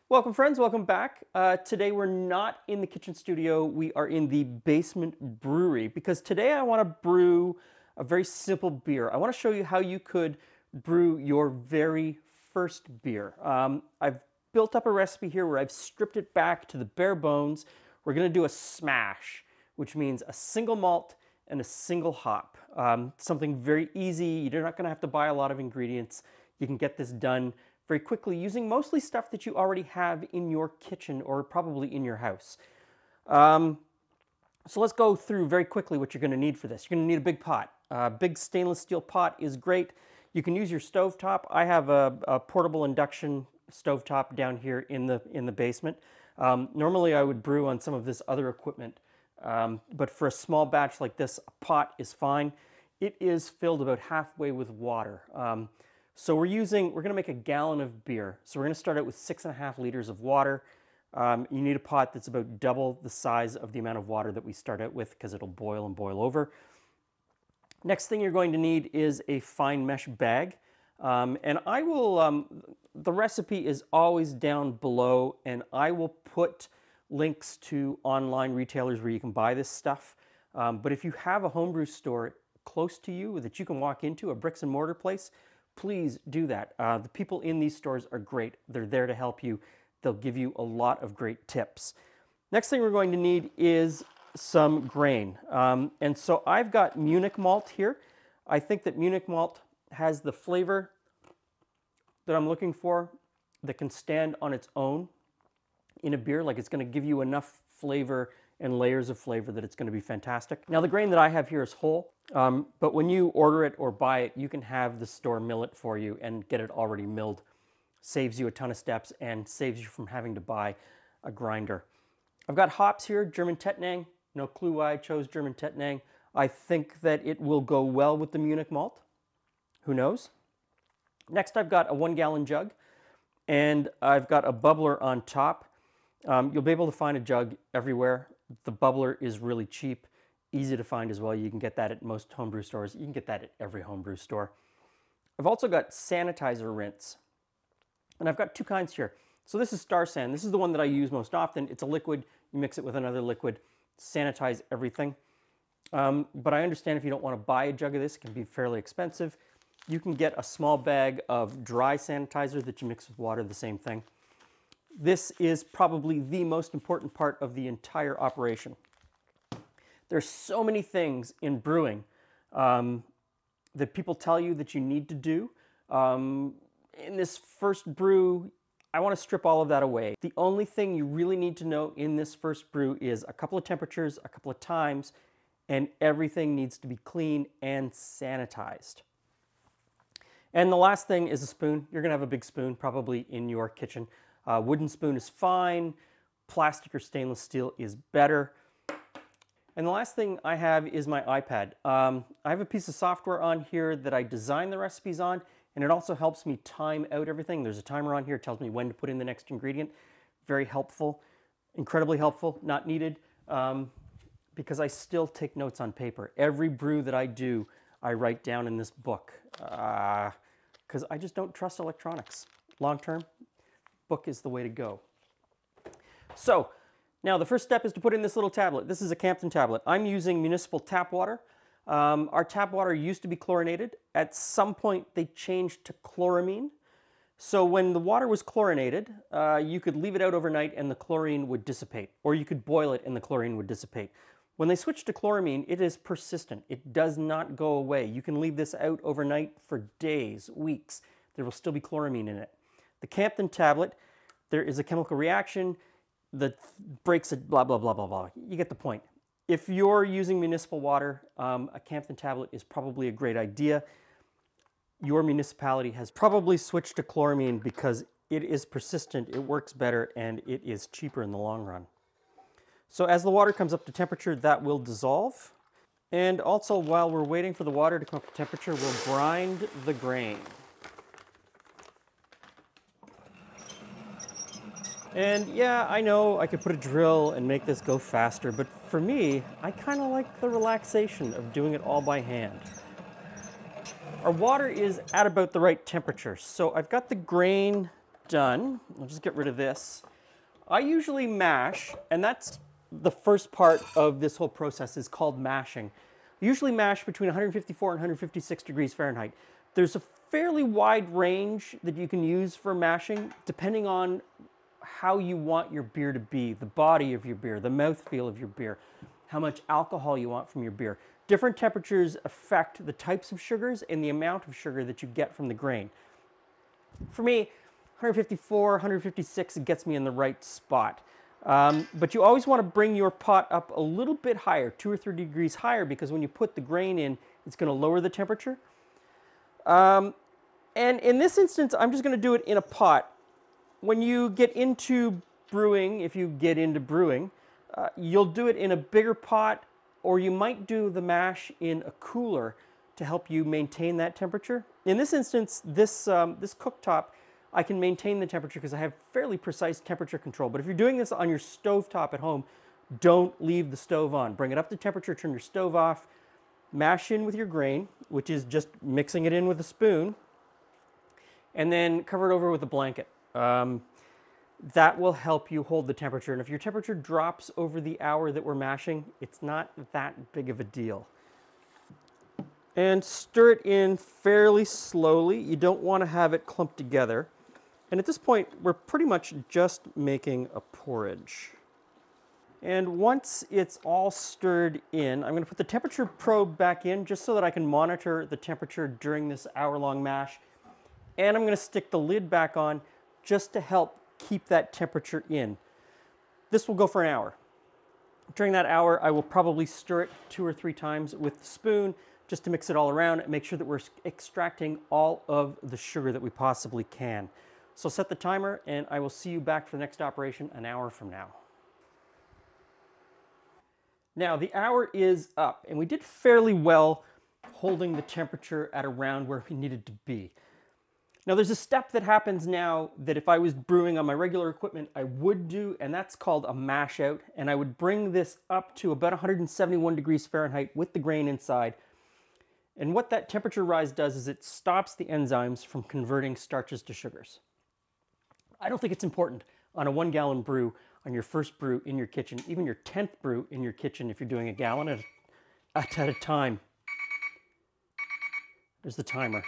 Welcome friends, welcome back. Today we're not in the kitchen studio, we are in the basement brewery because today I want to brew a very simple beer. I want to show you how you could brew your very first beer. I've built up a recipe here where I've stripped it back to the bare bones. We're going to do a smash, which means a single malt and a single hop. Something very easy. You're not going to have to buy a lot of ingredients. You can get this done very quickly using mostly stuff that you already have in your kitchen or probably in your house. So let's go through very quickly what you're going to need for this. You're going to need a big pot. A big stainless steel pot is great. You can use your stovetop. I have a portable induction stovetop down here in the basement. Normally I would brew on some of this other equipment, but for a small batch like this, a pot is fine. It is filled about halfway with water. So we're going to make a gallon of beer. So we're going to start out with 6.5 liters of water. You need a pot that's about double the size of the amount of water that we start out with because it'll boil and boil over. Next thing you're going to need is a fine mesh bag. And I will, the recipe is always down below, and I will put links to online retailers where you can buy this stuff. But if you have a homebrew store close to you that you can walk into, a bricks and mortar place, please do that. The people in these stores are great. They're there to help you. They'll give you a lot of great tips. Next thing we're going to need is some grain. And so I've got Munich malt here. I think that Munich malt has the flavor that I'm looking for that can stand on its own in a beer. Like, it's going to give you enough flavor and layers of flavor that it's going to be fantastic. Now the grain that I have here is whole, but when you order it or buy it, you can have the store mill it for you and get it already milled. Saves you a ton of steps and saves you from having to buy a grinder. I've got hops here, German Tettnang. No clue why I chose German Tettnang. I think that it will go well with the Munich malt. Who knows? Next I've got a 1 gallon jug, and I've got a bubbler on top. You'll be able to find a jug everywhere. The bubbler is really cheap, easy to find as well. You can get that at most homebrew stores. You can get that at every homebrew store. I've also got sanitizer rinse, and I've got two kinds here. So this is Star San. This is the one that I use most often. It's a liquid. You mix it with another liquid, sanitize everything. But I understand if you don't want to buy a jug of this, it can be fairly expensive. You can get a small bag of dry sanitizer that you mix with water, the same thing. This is probably the most important part of the entire operation. There's so many things in brewing that people tell you that you need to do. In this first brew, I want to strip all of that away. The only thing you really need to know in this first brew is a couple of temperatures, a couple of times, and everything needs to be clean and sanitized. And the last thing is a spoon. You're going to have a big spoon probably in your kitchen. Wooden spoon is fine. Plastic or stainless steel is better. And the last thing I have is my iPad. I have a piece of software on here that I design the recipes on, and it also helps me time out everything. There's a timer on here, it tells me when to put in the next ingredient. Very helpful, incredibly helpful, not needed, because I still take notes on paper. Every brew that I do, I write down in this book, because I just don't trust electronics. Long term, book is the way to go. So now the first step is to put in this little tablet. This is a Campden tablet. I'm using municipal tap water. Our tap water used to be chlorinated. At some point they changed to chloramine. So when the water was chlorinated, you could leave it out overnight and the chlorine would dissipate, or you could boil it and the chlorine would dissipate. When they switched to chloramine, it is persistent. It does not go away. You can leave this out overnight for days, weeks. There will still be chloramine in it. The Campden tablet, there is a chemical reaction that breaks it, blah, blah, blah, blah, blah. You get the point. If you're using municipal water, a Campden tablet is probably a great idea. Your municipality has probably switched to chloramine because it is persistent, it works better, and it is cheaper in the long run. So as the water comes up to temperature, that will dissolve. And also, while we're waiting for the water to come up to temperature, we'll grind the grain. And yeah, I know I could put a drill and make this go faster, but for me, I kind of like the relaxation of doing it all by hand. Our water is at about the right temperature, so I've got the grain done, I'll just get rid of this. I usually mash, and that's the first part of this whole process is called mashing. I usually mash between 154 and 156 degrees Fahrenheit. There's a fairly wide range that you can use for mashing depending on how you want your beer to be, the body of your beer, the mouthfeel of your beer, how much alcohol you want from your beer. Different temperatures affect the types of sugars and the amount of sugar that you get from the grain. For me, 154, 156, it gets me in the right spot. But you always want to bring your pot up a little bit higher, 2 or 3 degrees higher, because when you put the grain in, it's going to lower the temperature. And in this instance, I'm just going to do it in a pot. When you get into brewing, if you get into brewing, you'll do it in a bigger pot, or you might do the mash in a cooler to help you maintain that temperature. In this instance, this cooktop, I can maintain the temperature because I have fairly precise temperature control. But if you're doing this on your stovetop at home, don't leave the stove on. Bring it up to temperature, turn your stove off, mash in with your grain, which is just mixing it in with a spoon, and then cover it over with a blanket. That will help you hold the temperature. And if your temperature drops over the hour that we're mashing, it's not that big of a deal. And stir it in fairly slowly. You don't want to have it clumped together. And at this point, we're pretty much just making a porridge. And once it's all stirred in, I'm going to put the temperature probe back in just so that I can monitor the temperature during this hour-long mash. And I'm going to stick the lid back on just to help keep that temperature in. This will go for an hour. During that hour, I will probably stir it 2 or 3 times with the spoon just to mix it all around and make sure that we're extracting all of the sugar that we possibly can. So set the timer, and I will see you back for the next operation an hour from now. Now, the hour is up, and we did fairly well holding the temperature at around where we needed to be. Now, there's a step that happens now that if I was brewing on my regular equipment, I would do, and that's called a mash out. And I would bring this up to about 171 degrees Fahrenheit with the grain inside. And what that temperature rise does is it stops the enzymes from converting starches to sugars. I don't think it's important on a 1-gallon brew, on your first brew in your kitchen, even your 10th brew in your kitchen if you're doing a gallon at a time. There's the timer.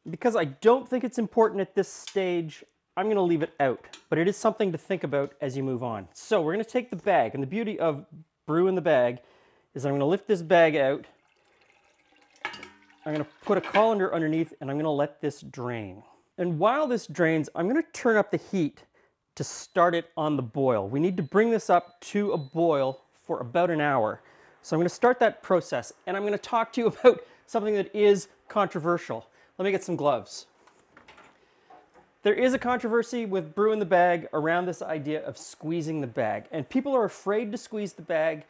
Because I don't think it's important at this stage, I'm going to leave it out. But it is something to think about as you move on. So we're going to take the bag, and the beauty of brew in the bag is I'm going to lift this bag out. I'm going to put a colander underneath, and I'm going to let this drain. And while this drains, I'm going to turn up the heat to start it on the boil. We need to bring this up to a boil for about an hour. So I'm going to start that process, and I'm going to talk to you about something that is controversial. Let me get some gloves. There is a controversy with brew in the bag around this idea of squeezing the bag. And people are afraid to squeeze the bag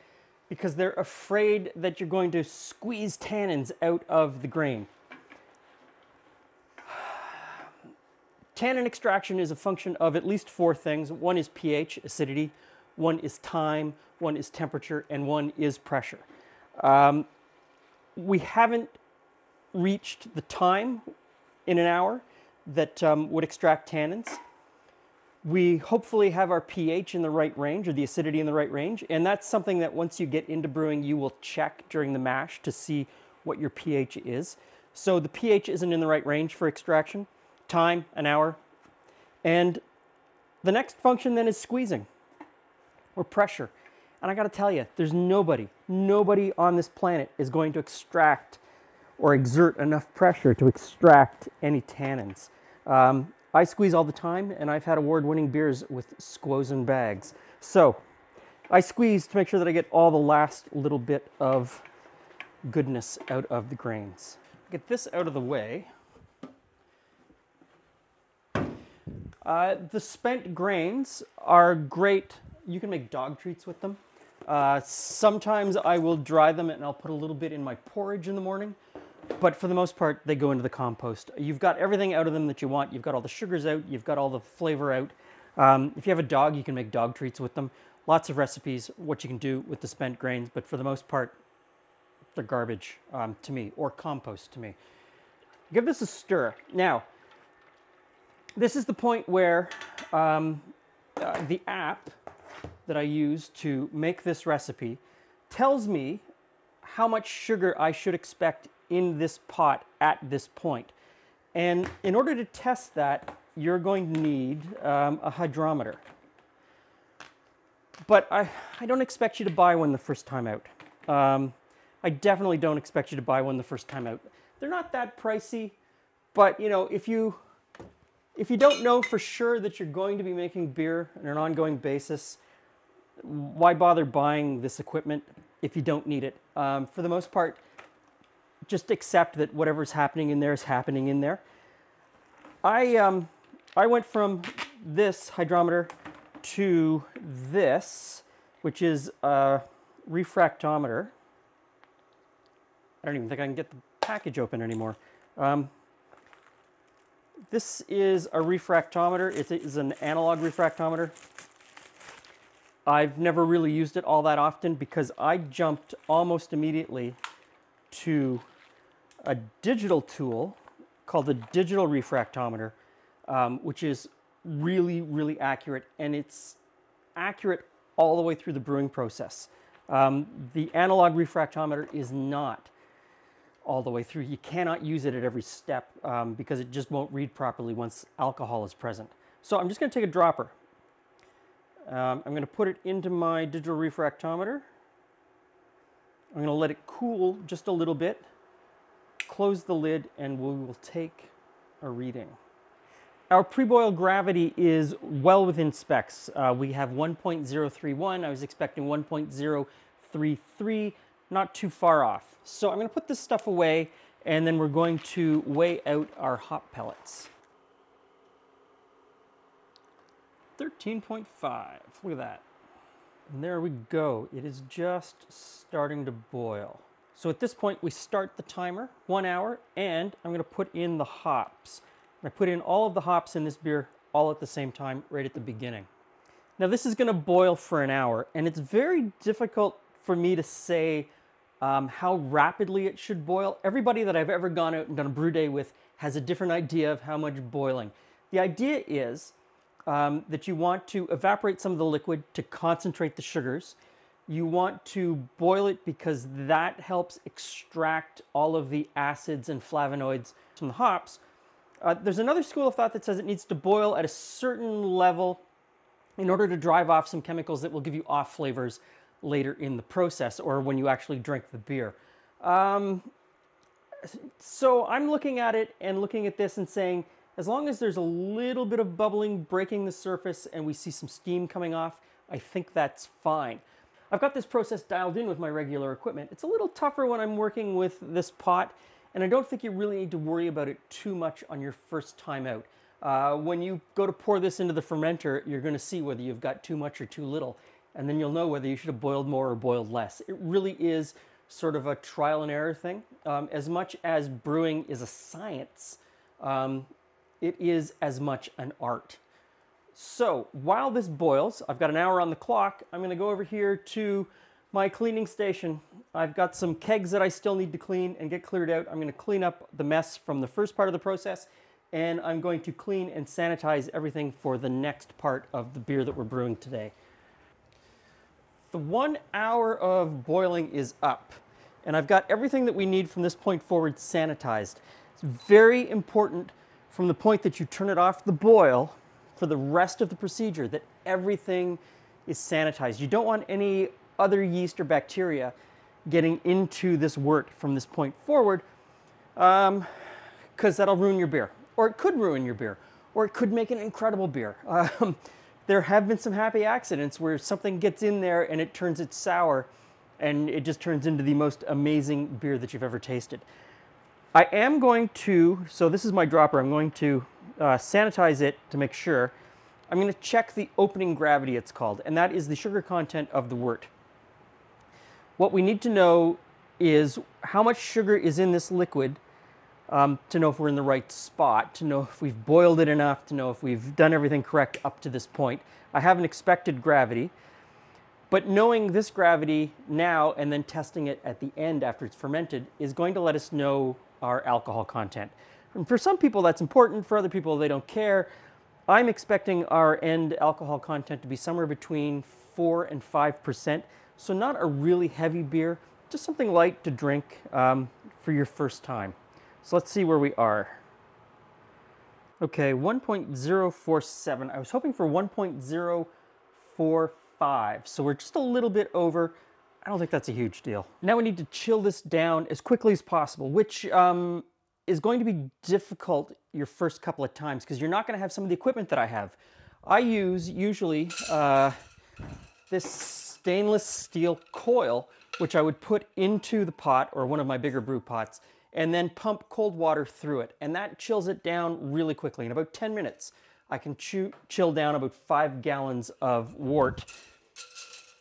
because they're afraid that you're going to squeeze tannins out of the grain. Tannin extraction is a function of at least 4 things. One is pH, acidity, one is time, one is temperature, and one is pressure. We haven't reached the time in an hour that would extract tannins. We hopefully have our pH in the right range, or the acidity in the right range, and that's something that once you get into brewing, you will check during the mash to see what your pH is. So the pH isn't in the right range for extraction. Time, an hour. And the next function then is squeezing, or pressure. And I gotta tell you, there's nobody on this planet is going to extract or exert enough pressure to extract any tannins. I squeeze all the time, and I've had award-winning beers with squozen bags. So I squeeze to make sure that I get all the last little bit of goodness out of the grains. Get this out of the way. The spent grains are great. You can make dog treats with them. Sometimes I will dry them and I'll put a little bit in my porridge in the morning. But for the most part, they go into the compost. You've got everything out of them that you want. You've got all the sugars out. You've got all the flavor out. If you have a dog, you can make dog treats with them. Lots of recipes, what you can do with the spent grains. But for the most part, they're garbage to me, or compost to me. Give this a stir. Now, This is the point where the app that I use to make this recipe tells me how much sugar I should expect in this pot at this point. And in order to test that, you're going to need a hydrometer. But I don't expect you to buy one the first time out. I definitely don't expect you to buy one the first time out. They're not that pricey, but you know, if you don't know for sure that you're going to be making beer on an ongoing basis, why bother buying this equipment if you don't need it? For the most part, just accept that whatever's happening in there is happening in there. I went from this hydrometer to this, which is a refractometer. I don't even think I can get the package open anymore. This is a refractometer. It is an analog refractometer. I've never really used it all that often because I jumped almost immediately to a digital tool called the digital refractometer, which is really, really accurate, and it's accurate all the way through the brewing process. The analog refractometer is not all the way through. You cannot use it at every step because it just won't read properly once alcohol is present. So I'm just going to take a dropper. I'm going to put it into my digital refractometer. I'm going to let it cool just a little bit, close the lid, and we will take a reading. Our pre-boil gravity is well within specs. We have 1.031. I was expecting 1.033, not too far off. So I'm going to put this stuff away, and then we're going to weigh out our hop pellets. 13.5, look at that. And there we go. It is just starting to boil. So at this point, we start the timer, 1 hour, and I'm going to put in the hops. I put in all of the hops in this beer all at the same time, right at the beginning. Now this is going to boil for an hour, and it's very difficult for me to say how rapidly it should boil. Everybody that I've ever gone out and done a brew day with has a different idea of how much boiling. The idea is that you want to evaporate some of the liquid to concentrate the sugars. You want to boil it because that helps extract all of the acids and flavonoids from the hops. There's another school of thought that says it needs to boil at a certain level in order to drive off some chemicals that will give you off flavors later in the process or when you actually drink the beer. So I'm looking at it and looking at this and saying, as long as there's a little bit of bubbling breaking the surface and we see some steam coming off, I think that's fine. I've got this process dialed in with my regular equipment. It's a little tougher when I'm working with this pot, and I don't think you really need to worry about it too much on your first time out. When you go to pour this into the fermenter, you're going to see whether you've got too much or too little, and then you'll know whether you should have boiled more or boiled less. It really is sort of a trial and error thing. As much as brewing is a science, it is as much an art. So while this boils, I've got an hour on the clock. I'm going to go over here to my cleaning station. I've got some kegs that I still need to clean and get cleared out. I'm going to clean up the mess from the first part of the process, and I'm going to clean and sanitize everything for the next part of the beer that we're brewing today. The 1 hour of boiling is up, and I've got everything that we need from this point forward sanitized. It's very important from the point that you turn it off the boil for the rest of the procedure that everything is sanitized. You don't want any other yeast or bacteria getting into this wort from this point forward, because that'll ruin your beer, or it could ruin your beer, or it could make an incredible beer. There have been some happy accidents where something gets in there and it turns it sour, and it just turns into the most amazing beer that you've ever tasted. I am going to, so this is my dropper, I'm going to sanitize it to make sure. I'm going to check the opening gravity, it's called, and that is the sugar content of the wort. What we need to know is how much sugar is in this liquid to know if we're in the right spot, to know if we've boiled it enough, to know if we've done everything correct up to this point. I have an expected gravity, but knowing this gravity now and then testing it at the end after it's fermented is going to let us know our alcohol content. And for some people that's important, for other people they don't care. I'm expecting our end alcohol content to be somewhere between 4 and 5%, so not a really heavy beer, just something light to drink for your first time. So let's see where we are. Okay, 1.047. I was hoping for 1.045, so we're just a little bit over. I don't think that's a huge deal. Now we need to chill this down as quickly as possible, which is going to be difficult your first couple of times because you're not going to have some of the equipment that I have. I use usually this stainless steel coil, which I would put into the pot or one of my bigger brew pots and then pump cold water through it. And that chills it down really quickly. In about 10 minutes, I can chill down about 5 gallons of wort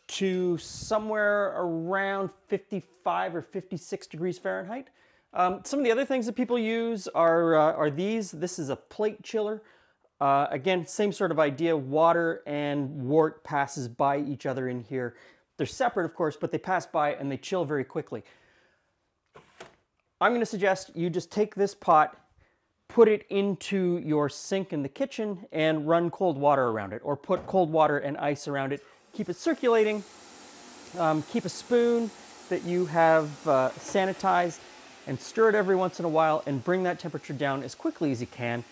to somewhere around 55 or 56 degrees Fahrenheit. Some of the other things that people use are these. This is a plate chiller. Again, same sort of idea. Water and wort passes by each other in here. They're separate, of course, but they pass by and they chill very quickly. I'm going to suggest you just take this pot, put it into your sink in the kitchen, and run cold water around it, or put cold water and ice around it. Keep it circulating. Keep a spoon that you have sanitized and stir it every once in a while and bring that temperature down as quickly as you can.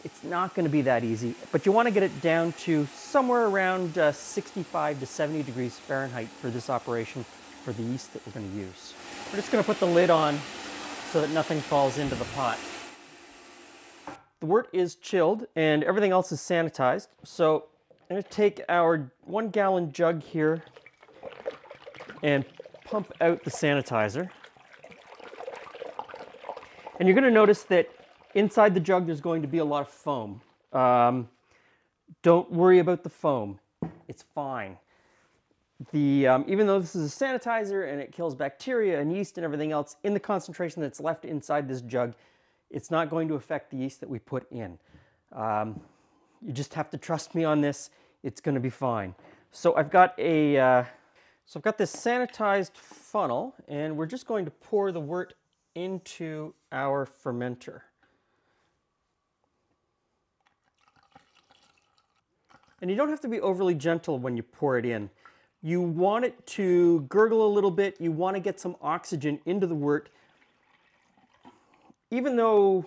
It's not going to be that easy, but you want to get it down to somewhere around 65 to 70 degrees Fahrenheit for this operation for the yeast that we're going to use. We're just going to put the lid on so that nothing falls into the pot. The wort is chilled and everything else is sanitized, so I'm going to take our 1 gallon jug here and pump out the sanitizer. And you're going to notice that inside the jug there's going to be a lot of foam. Don't worry about the foam. It's fine. Even though this is a sanitizer and it kills bacteria and yeast and everything else, in the concentration that's left inside this jug, it's not going to affect the yeast that we put in. You just have to trust me on this. It's going to be fine. So I've got this sanitized funnel, and we're just going to pour the wort into our fermenter. And you don't have to be overly gentle when you pour it in. You want it to gurgle a little bit. You want to get some oxygen into the wort. Even though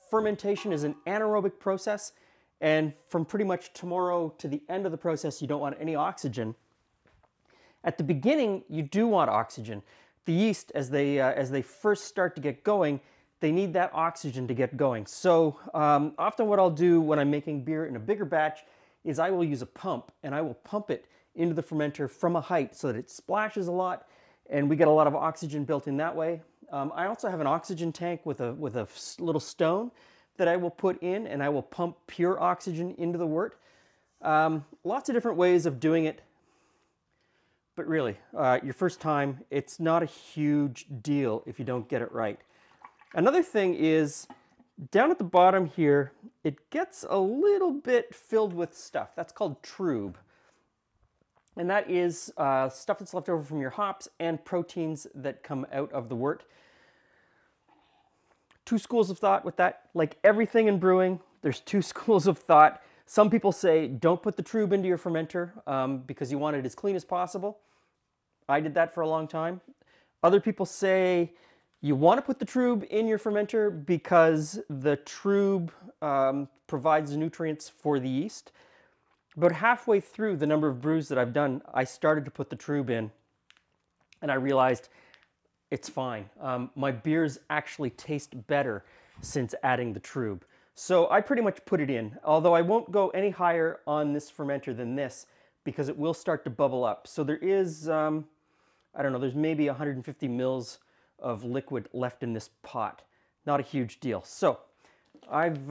fermentation is an anaerobic process, and from pretty much tomorrow to the end of the process, you don't want any oxygen. At the beginning, you do want oxygen. The yeast, as they first start to get going, they need that oxygen to get going. So often what I'll do when I'm making beer in a bigger batch is I will use a pump, and I will pump it into the fermenter from a height so that it splashes a lot, and we get a lot of oxygen built in that way. I also have an oxygen tank with a little stone that I will put in, and I will pump pure oxygen into the wort. Lots of different ways of doing it, but really, your first time, it's not a huge deal if you don't get it right. Another thing is, down at the bottom here, it gets a little bit filled with stuff. That's called trub. And that is stuff that's left over from your hops and proteins that come out of the wort. Two schools of thought with that. Like everything in brewing, there's two schools of thought. Some people say don't put the trub into your fermenter because you want it as clean as possible. I did that for a long time. Other people say you want to put the trub in your fermenter because the trub provides nutrients for the yeast. About halfway through the number of brews that I've done, I started to put the trub in, and I realized it's fine. My beers actually taste better since adding the trub. So I pretty much put it in, although I won't go any higher on this fermenter than this because it will start to bubble up. So there is, I don't know, there's maybe 150 mils of liquid left in this pot. Not a huge deal. So I've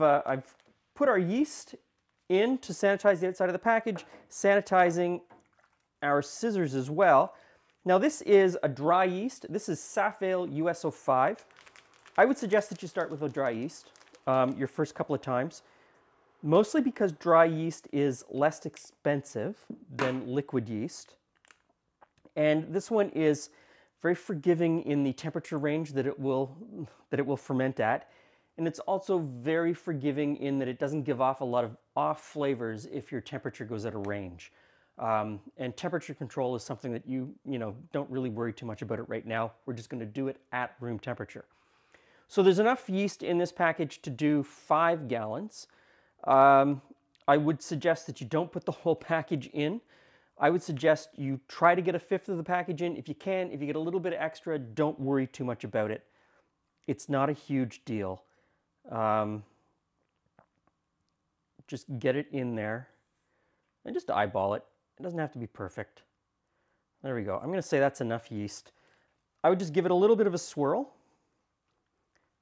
put our yeast in to sanitize the outside of the package, sanitizing our scissors as well. Now this is a dry yeast. This is Saffale US-05. I would suggest that you start with a dry yeast your first couple of times, mostly because dry yeast is less expensive than liquid yeast. And this one is very forgiving in the temperature range that it will ferment at. and it's also very forgiving in that it doesn't give off a lot of off flavors if your temperature goes out of range. And temperature control is something that you don't really worry too much about it right now. We're just going to do it at room temperature. So there's enough yeast in this package to do 5 gallons. I would suggest that you don't put the whole package in. I would suggest you try to get 1/5 of the package in. If you can, if you get a little bit extra, don't worry too much about it. It's not a huge deal. Just get it in there and just eyeball it. It doesn't have to be perfect. There we go. I'm going to say that's enough yeast. I would just give it a little bit of a swirl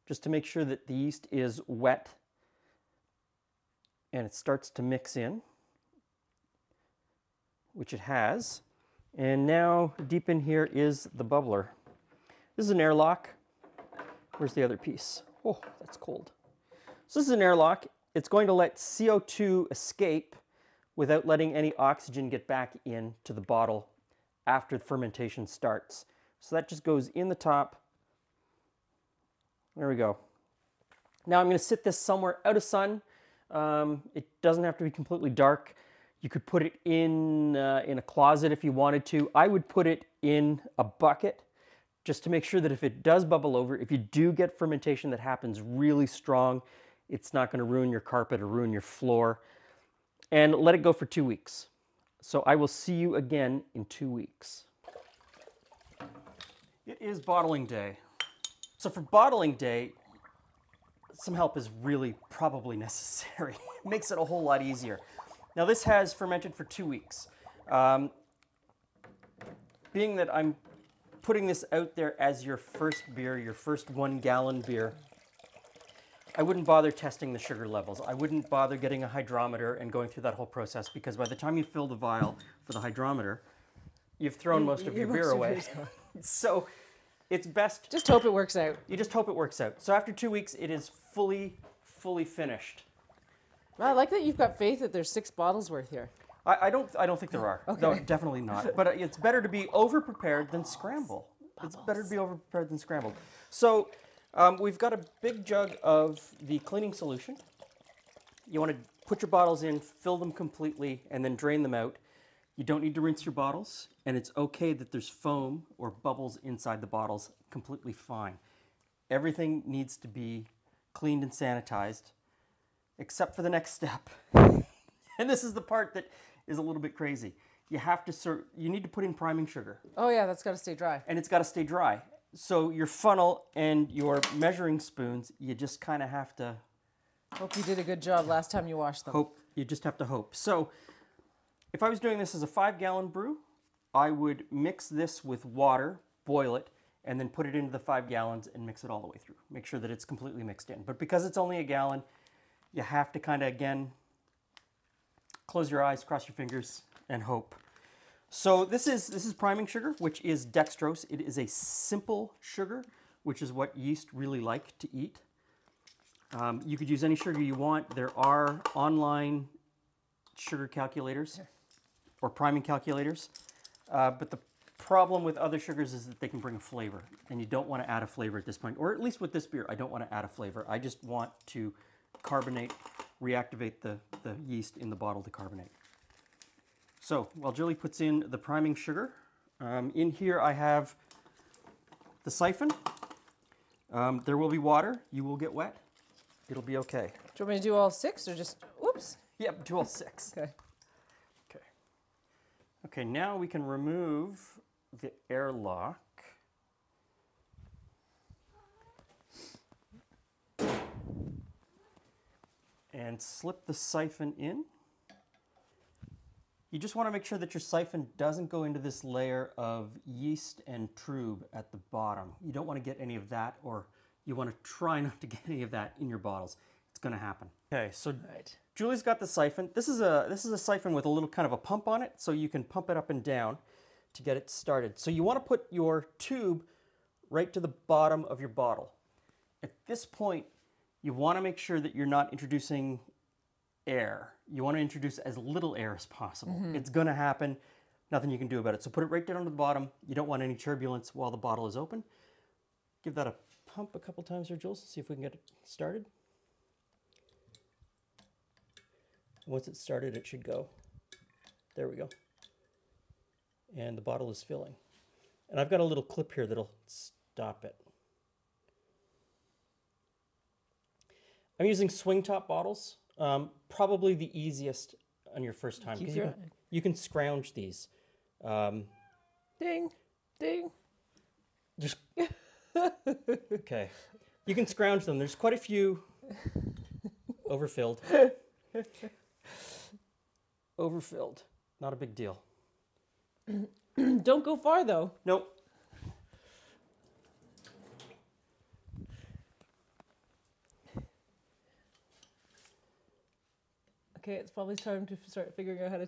just to make sure that the yeast is wet and it starts to mix in, which it has. And now deep in here is the bubbler. This is an airlock. Where's the other piece? Oh, that's cold. So this is an airlock. It's going to let CO2 escape without letting any oxygen get back into the bottle after the fermentation starts. So that just goes in the top. There we go. Now I'm going to sit this somewhere out of sun. It doesn't have to be completely dark. You could put it in a closet if you wanted to. I would put it in a bucket just to make sure that if it does bubble over, if you do get fermentation that happens really strong, it's not going to ruin your carpet or ruin your floor. And let it go for 2 weeks. So I will see you again in 2 weeks. It is bottling day. So for bottling day, some help is really probably necessary. It makes it a whole lot easier. Now this has fermented for 2 weeks. Being that I'm putting this out there as your first beer, your first 1 gallon beer, I wouldn't bother testing the sugar levels. I wouldn't bother getting a hydrometer and going through that whole process, because by the time you fill the vial for the hydrometer, you've thrown most of your beer away. So it's best... Just hope it works out. You just hope it works out. So after 2 weeks, it is fully finished. Well, I like that you've got faith that there's 6 bottles worth here. I don't think there are. Okay. No, definitely not. But it's better to be over-prepared than scramble. It's better to be over-prepared than scrambled. So we've got a big jug of the cleaning solution. You want to put your bottles in, fill them completely, and then drain them out. You don't need to rinse your bottles, and it's okay that there's foam or bubbles inside the bottles. Completely fine. Everything needs to be cleaned and sanitized, except for the next step. And this is the part that is a little bit crazy. You need to put in priming sugar. Oh yeah, that's got to stay dry. And it's got to stay dry. So your funnel and your measuring spoons, you just kind of have to... Hope you did a good job last time you washed them. You just have to hope. So if I was doing this as a 5-gallon brew, I would mix this with water, boil it, and then put it into the 5 gallons and mix it all the way through. Make sure that it's completely mixed in. But because it's only a gallon, you have to kind of, again, close your eyes, cross your fingers, and hope. So this is priming sugar, which is dextrose. It is a simple sugar, which is what yeast really like to eat. You could use any sugar you want. There are online sugar calculators or priming calculators. But the problem with other sugars is that they can bring a flavor, and you don't want to add a flavor at this point. Or at least with this beer, I don't want to add a flavor. I just want to carbonate, reactivate the yeast in the bottle to carbonate. So while Julie puts in the priming sugar, in here I have the siphon. There will be water. You will get wet. It'll be okay. Do you want me to do all 6 or just, oops? Yep, do all 6. Okay. Okay. Okay, now we can remove the airlock. And slip the siphon in. You just want to make sure that your siphon doesn't go into this layer of yeast and trub at the bottom. You don't want to get any of that, or you want to try not to get any of that in your bottles. It's going to happen. Okay, so Julie's got the siphon. This is a siphon with a little kind of a pump on it, so you can pump it up and down to get it started. So you want to put your tube right to the bottom of your bottle. At this point, you want to make sure that you're not introducing air. You want to introduce as little air as possible. Mm-hmm. It's going to happen. Nothing you can do about it. So put it right down to the bottom. You don't want any turbulence while the bottle is open. Give that a pump a couple times here, Jules, see if we can get it started. Once it's started, it should go. There we go. And the bottle is filling. And I've got a little clip here that'll stop it. I'm using swing top bottles. Probably the easiest on your first time, because you can scrounge these. Ding, ding. Just okay. You can scrounge them. There's quite a few overfilled. Overfilled. Not a big deal. Don't go far though. Nope. Okay, it's probably time to start figuring out how to...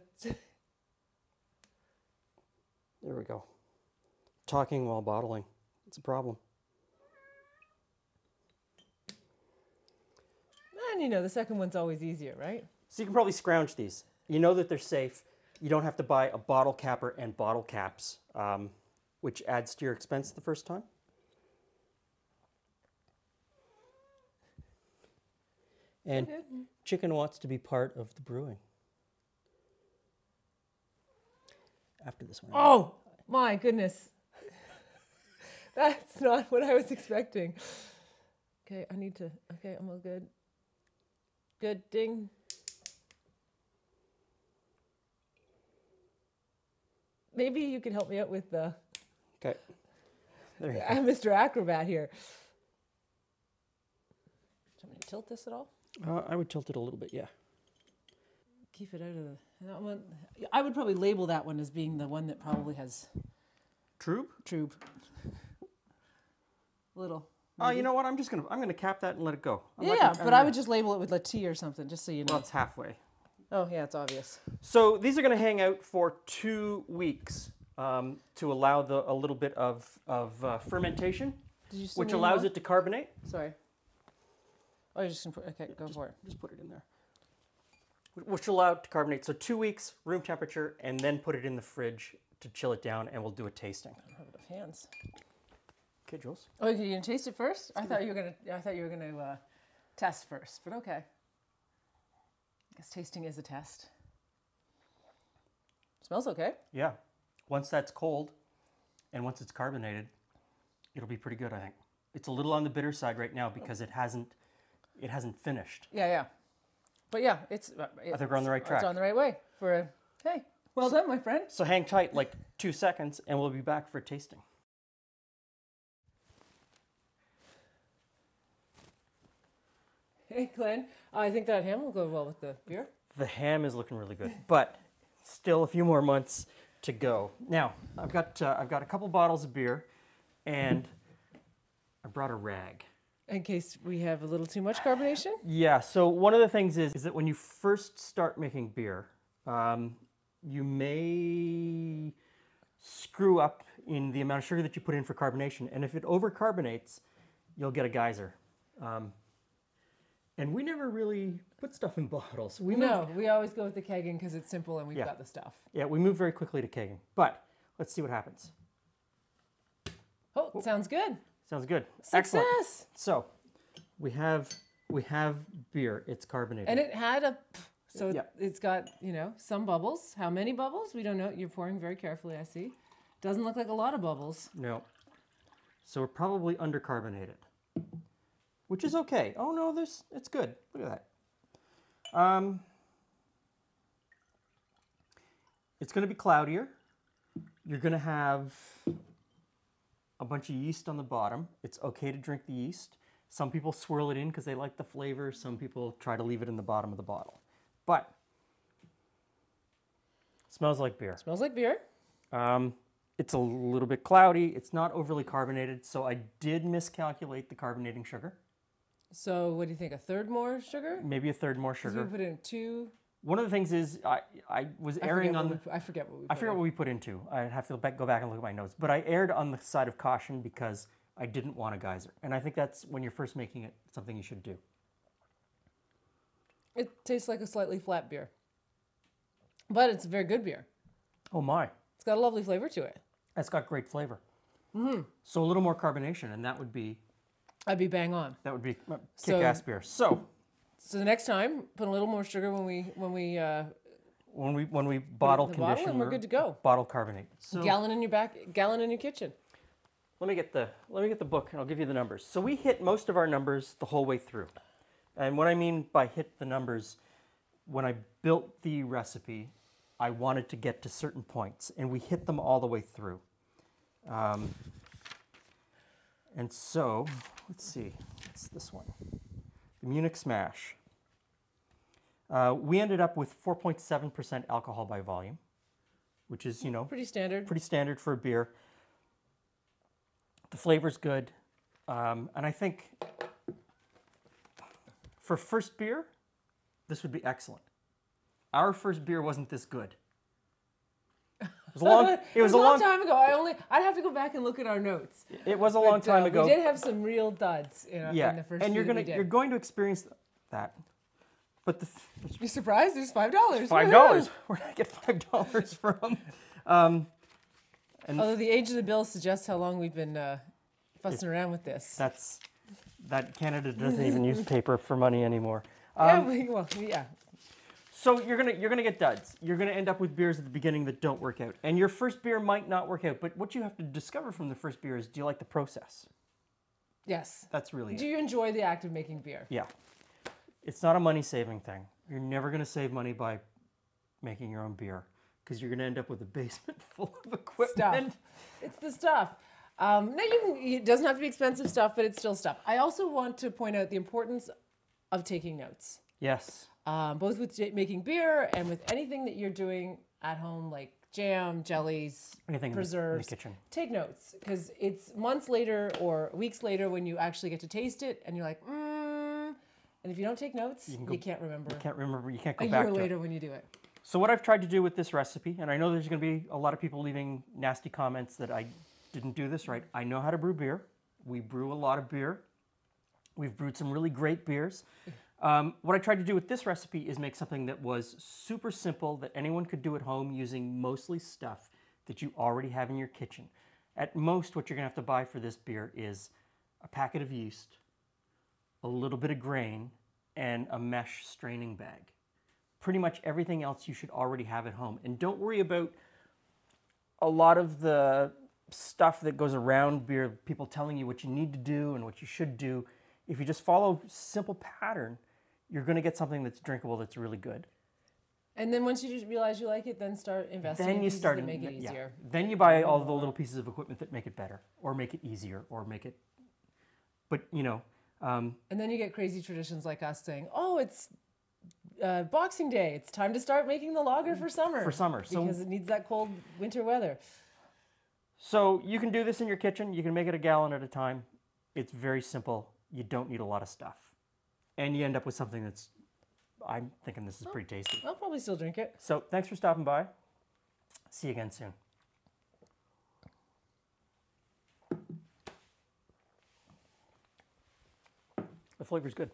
There we go. Talking while bottling. It's a problem. And you know, the second one's always easier, right? So you can probably scrounge these. You know that they're safe. You don't have to buy a bottle capper and bottle caps, which adds to your expense the first time. And chicken wants to be part of the brewing. After this one. Oh, my goodness. That's not what I was expecting. Okay, I need to... Okay, I'm all good. Good, ding. Maybe you could help me out with the... Okay. There you go. I'm Mr. Acrobat here. Do you want me to tilt this at all? I would tilt it a little bit, yeah. Keep it out of the... That one, I would probably label that one as being the one that probably has... Trube? Trube. Little. Oh, you know what? I'm gonna cap that and let it go. I would just label it with a T or something, just so you know. Well, it's halfway. Oh, yeah, it's obvious. So these are gonna hang out for 2 weeks to allow a little bit of fermentation, which allows it to carbonate. Sorry. Oh, you're just gonna put... Okay, go for it. Just put it in there. Which will allow it to carbonate. So 2 weeks, room temperature, and then put it in the fridge to chill it down, and we'll do a tasting. I don't have enough hands. Okay, Jules. Oh, you're gonna taste it first? I thought you were gonna test first, but okay. I guess tasting is a test. Smells okay. Yeah. Once that's cold, and once it's carbonated, it'll be pretty good, I think. It's a little on the bitter side right now because it hasn't finished. Yeah. But yeah, it's I think we're on the right track. It's on the right way for a... Hey, well done, my friend. So hang tight like 2 seconds, and we'll be back for tasting. Hey, Glenn, I think that ham will go well with the beer. The ham is looking really good, but still a few more months to go. Now, I've got a couple bottles of beer, and I brought a rag. In case we have a little too much carbonation? Yeah, so one of the things is that when you first start making beer, you may screw up in the amount of sugar that you put in for carbonation, and if it overcarbonates, you'll get a geyser. And we never really put stuff in bottles. We always go with the kegging because it's simple and we've got the stuff. Yeah, we move very quickly to kegging, but let's see what happens. Oh, sounds good. Sounds good. Success. Excellent. So we have beer. It's carbonated. And it had it's got, some bubbles. How many bubbles? We don't know. You're pouring very carefully, I see. Doesn't look like a lot of bubbles. No. So we're probably undercarbonated, which is okay. Oh no, it's good. Look at that. It's going to be cloudier. You're going to have a bunch of yeast on the bottom. It's okay to drink the yeast. Some people swirl it in because they like the flavor. Some people try to leave it in the bottom of the bottle. But it smells like beer. Smells like beer. It's a little bit cloudy. It's not overly carbonated, so I did miscalculate the carbonating sugar. So what do you think, a third more sugar? Maybe a third more sugar. We put in 2... One of the things is I was erring on... I forget what we put in. I forget what we put into. I'd have to go back and look at my notes. But I erred on the side of caution because I didn't want a geyser. And I think that's, when you're first making it, something you should do. It tastes like a slightly flat beer. But it's a very good beer. Oh my. It's got a lovely flavor to it. It's got great flavor. Mm-hmm. So a little more carbonation, and that would be I'd be bang on. That would be kick-ass beer. So the next time, put a little more sugar when we bottle the condition, bottle, and we're good to go. Bottle carbonate. So Gallon in your kitchen. let me get the book, and I'll give you the numbers. So we hit most of our numbers the whole way through, and what I mean by hit the numbers, when I built the recipe, I wanted to get to certain points, and we hit them all the way through. And so, let's see, it's this one, the Munich Smash. We ended up with 4.7% alcohol by volume, which is, pretty standard. Pretty standard for a beer. The flavor's good, and I think for first beer, this would be excellent. Our first beer wasn't this good. It was a long time ago. I'd have to go back and look at our notes. It was a long time ago. We did have some real duds in the first. And you're going to experience that. But be surprised. There's $5. $5. Where did I get $5 from? Although the age of the bill suggests how long we've been fussing around with this. That Canada doesn't even use paper for money anymore. Yeah. So you're gonna get duds. You're gonna end up with beers at the beginning that don't work out, and your first beer might not work out. But what you have to discover from the first beer is, do you like the process? Yes. That's really. Do you enjoy the act of making beer? Yeah. It's not a money-saving thing. You're never gonna save money by making your own beer, because you're gonna end up with a basement full of equipment. Stuff. It's the stuff. It doesn't have to be expensive stuff, but it's still stuff. I also want to point out the importance of taking notes. Yes. Both with making beer and with anything that you're doing at home, like jam, jellies, anything preserves. In the kitchen. Take notes, because it's months later or weeks later when you actually get to taste it, and you're like, and if you don't take notes, you can't remember. You can't remember. You can't go a back year to later it. when you do it. So what I've tried to do with this recipe, and I know there's going to be a lot of people leaving nasty comments that I didn't do this right. I know how to brew beer. We brew a lot of beer. We've brewed some really great beers. What I tried to do with this recipe is make something that was super simple, that anyone could do at home using mostly stuff that you already have in your kitchen. At most, what you're going to have to buy for this beer is a packet of yeast, a little bit of grain, and a mesh straining bag. Pretty much everything else you should already have at home. And don't worry about a lot of the stuff that goes around beer, people telling you what you need to do and what you should do. If you just follow simple pattern, you're going to get something that's drinkable, that's really good. And then once you just realize you like it, then start investing in pieces that make it easier. Yeah. Then you buy all the little pieces of equipment that make it better, or make it easier, or make it, but and then you get crazy traditions like us saying, oh, it's Boxing Day. It's time to start making the lager for summer. Because it needs that cold winter weather. So you can do this in your kitchen. You can make it a gallon at a time. It's very simple. You don't need a lot of stuff. And you end up with something that's, I'm thinking this is pretty tasty. I'll probably still drink it. So thanks for stopping by. See you again soon. The flavor's good.